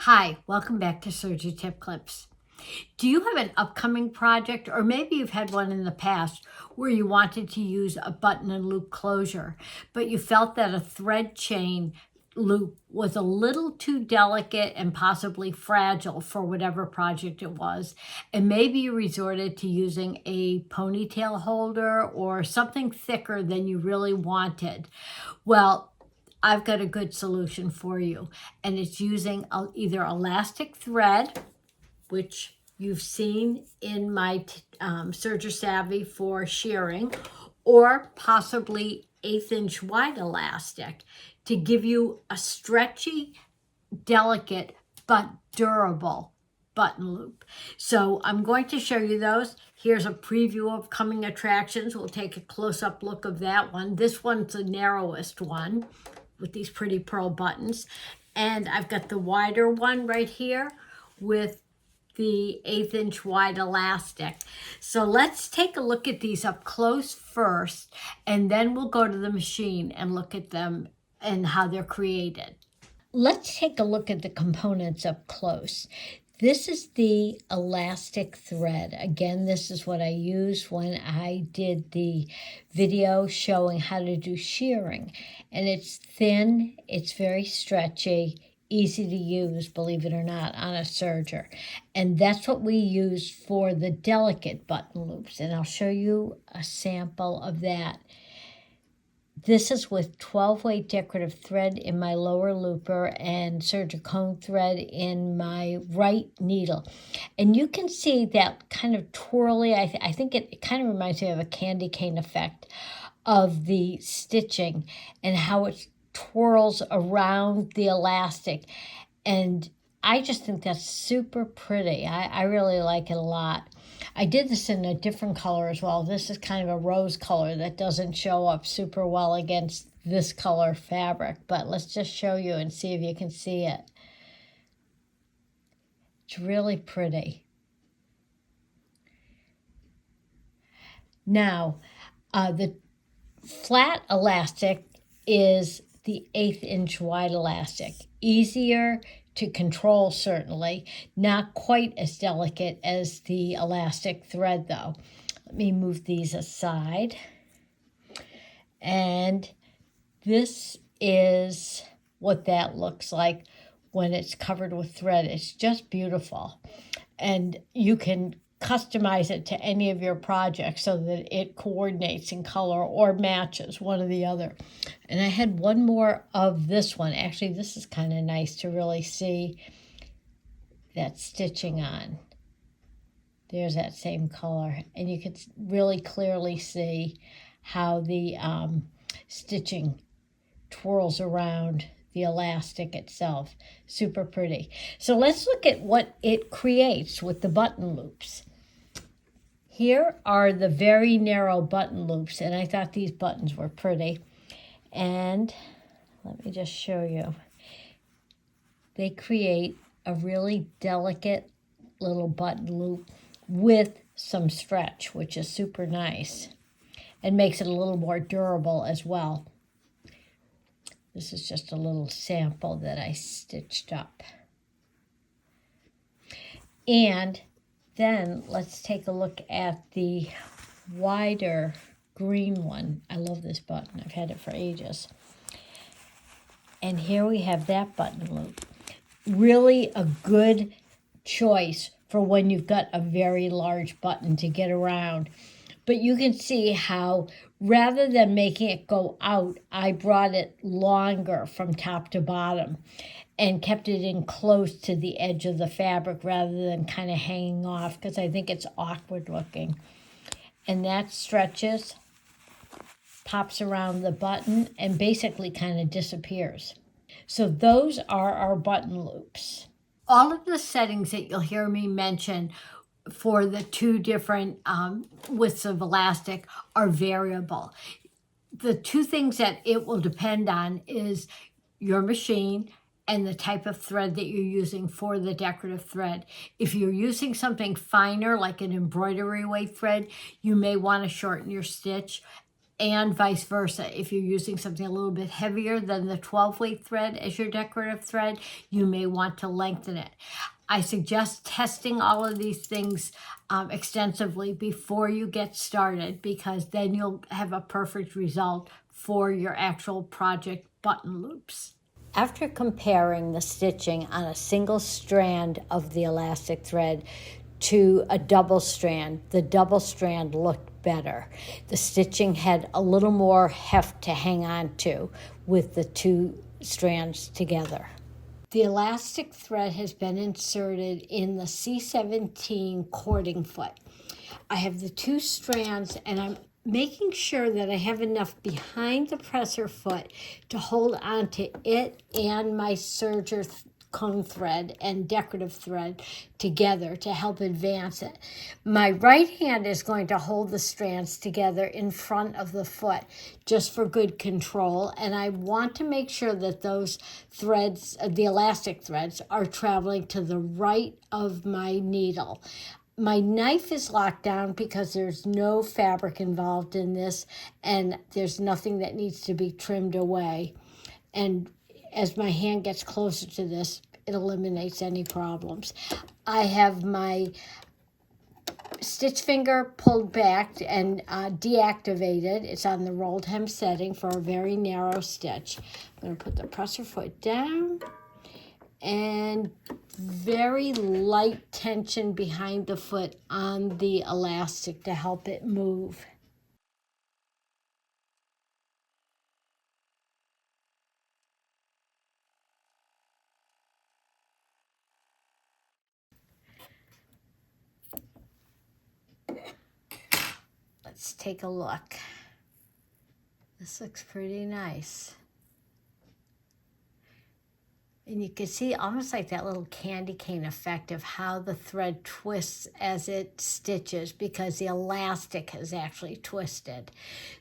Hi, welcome back to Serger Tip Clips. Do you have an upcoming project, or maybe you've had one in the past where you wanted to use a button and loop closure, but you felt that a thread chain loop was a little too delicate and possibly fragile for whatever project it was, and maybe you resorted to using a ponytail holder or something thicker than you really wanted? Well, I've got a good solution for you, and it's using either elastic thread, which you've seen in my Serger Savvy for shearing, or possibly 1/8 inch wide elastic to give you a stretchy, delicate, but durable button loop. So I'm going to show you those. Here's a preview of coming attractions. We'll take a close-up look of that one. This one's the narrowest one with these pretty pearl buttons. And I've got the wider one right here with the 1/8 inch wide elastic. So let's take a look at these up close first, and then we'll go to the machine and look at them and how they're created. Let's take a look at the components up close. This is the elastic thread. Again, this is what I used when I did the video showing how to do shearing. And it's thin, it's very stretchy, easy to use, believe it or not, on a serger. And that's what we use for the delicate button loops. And I'll show you a sample of that. This is with 12-weight decorative thread in my lower looper and Serger cone thread in my right needle. And you can see that kind of twirly, I think it kind of reminds me of a candy cane effect of the stitching and how it twirls around the elastic. And I just think that's super pretty. I really like it a lot. I did this in a different color as well. This is kind of a rose color that doesn't show up super well against this color fabric, but let's just show you and see if you can see it. It's really pretty. Now, the flat elastic is the 1/8 inch wide elastic. Easier to control, certainly. Not quite as delicate as the elastic thread, though. Let me move these aside. And this is what that looks like when it's covered with thread. It's just beautiful. And you can customize it to any of your projects so that it coordinates in color or matches one or the other. And I had one more of this one. Actually, this is kind of nice to really see that stitching on. There's that same color. And you can really clearly see how the stitching twirls around the elastic itself. Super pretty. So let's look at what it creates with the button loops. Here are the very narrow button loops, and I thought these buttons were pretty. And let me just show you. They create a really delicate little button loop with some stretch, which is super nice and makes it a little more durable as well. This is just a little sample that I stitched up. And then let's take a look at the wider green one. I love this button. I've had it for ages. And here we have that button loop. Really a good choice for when you've got a very large button to get around. But you can see how rather than making it go out, I brought it longer from top to bottom and kept it in close to the edge of the fabric rather than kind of hanging off because I think it's awkward looking. And that stretches, pops around the button, and basically kind of disappears. So those are our button loops. All of the settings that you'll hear me mention for the two different widths of elastic are variable. The two things that it will depend on is your machine and the type of thread that you're using for the decorative thread. If you're using something finer, like an embroidery weight thread, you may want to shorten your stitch. and vice versa. If you're using something a little bit heavier than the 12-weight thread as your decorative thread, you may want to lengthen it. I suggest testing all of these things extensively before you get started, because then you'll have a perfect result for your actual project button loops. After comparing the stitching on a single strand of the elastic thread to a double strand, the double strand looked better. The stitching had a little more heft to hang on to with the two strands together. The elastic thread has been inserted in the C17 cording foot. I have the two strands, and I'm making sure that I have enough behind the presser foot to hold on to it and my serger cone thread and decorative thread together to help advance it. My right hand is going to hold the strands together in front of the foot just for good control, and I want to make sure that those threads, the elastic threads, are traveling to the right of my needle. My knife is locked down because there's no fabric involved in this, and there's nothing that needs to be trimmed away. And as my hand gets closer to this, it eliminates any problems. I have my stitch finger pulled back and deactivated. It's on the rolled hem setting for a very narrow stitch. I'm going to put the presser foot down and very light tension behind the foot on the elastic to help it move. Let's take a look. This looks pretty nice. And you can see almost like that little candy cane effect of how the thread twists as it stitches, because the elastic is actually twisted.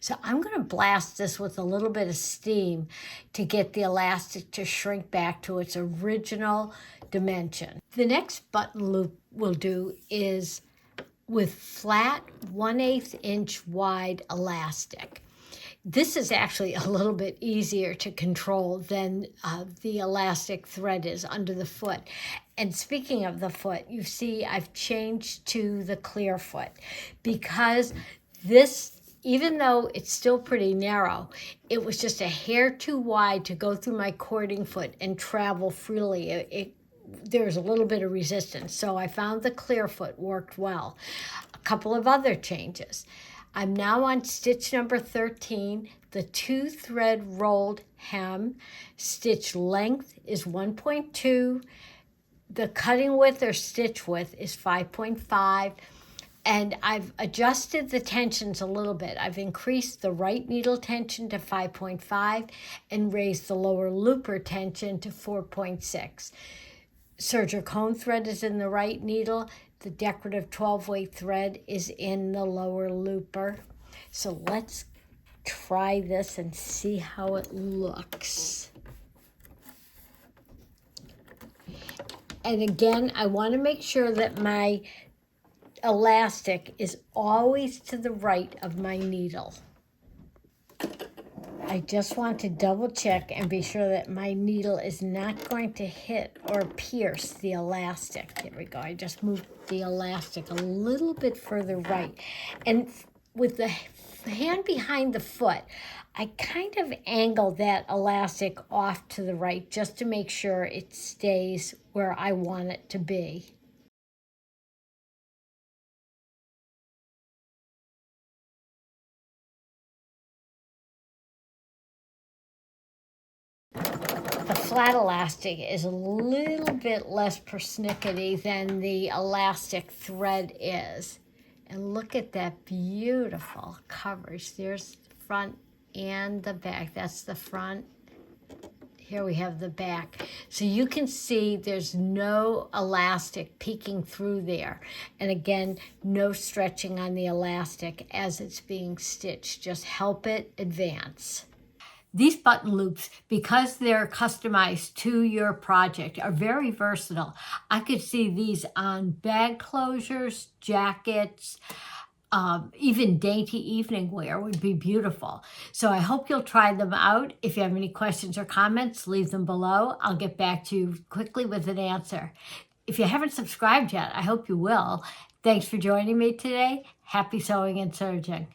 So I'm going to blast this with a little bit of steam to get the elastic to shrink back to its original dimension. The next button loop we'll do is with flat 1/8 inch wide elastic. This is actually a little bit easier to control than the elastic thread is under the foot. And speaking of the foot, you see I've changed to the clear foot, because this, even though it's still pretty narrow, it was just a hair too wide to go through my cording foot and travel freely. There's a little bit of resistance, so I found the clear foot worked well. A couple of other changes. I'm now on stitch number 13, the 2-thread rolled hem. Stitch length is 1.2. The cutting width or stitch width is 5.5. And I've adjusted the tensions a little bit. I've increased the right needle tension to 5.5 and raised the lower looper tension to 4.6. Serger cone thread is in the right needle. The decorative 12-weight thread is in the lower looper. So let's try this and see how it looks. And again, I want to make sure that my elastic is always to the right of my needle. I just want to double check and be sure that my needle is not going to hit or pierce the elastic. There we go. I just moved the elastic a little bit further right. And with the hand behind the foot, I kind of angle that elastic off to the right just to make sure it stays where I want it to be. The flat elastic is a little bit less persnickety than the elastic thread is. And look at that beautiful coverage. There's the front and the back. That's the front. Here we have the back. So you can see there's no elastic peeking through there. And again, no stretching on the elastic as it's being stitched. Just help it advance. These button loops, because they're customized to your project, are very versatile. I could see these on bag closures, jackets, even dainty evening wear would be beautiful. So I hope you'll try them out. If you have any questions or comments, leave them below. I'll get back to you quickly with an answer. If you haven't subscribed yet, I hope you will. Thanks for joining me today. Happy sewing and serging.